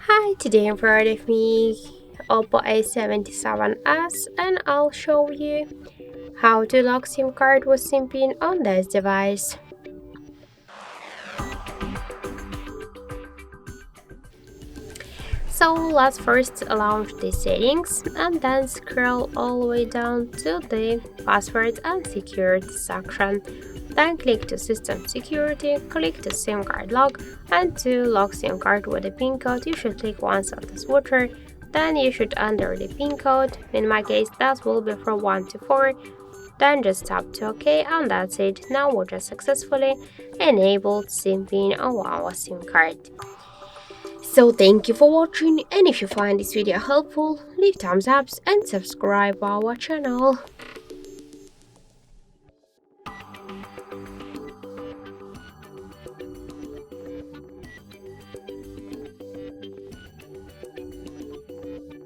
Hi, today in front of me OPPO A77s and I'll show you how to lock SIM card with SIM pin on this device. So let's first launch the settings and then scroll all the way down to the password and security section. Then click to System Security, click to SIM card lock, and to lock SIM card with a PIN code, you should click once on the switcher. Then you should enter the PIN code. In my case, that will be from 1 to 4. Then just tap to OK, and that's it. Now we just successfully enabled SIM pin on our SIM card. So thank you for watching, and if you find this video helpful, leave thumbs up and subscribe our channel.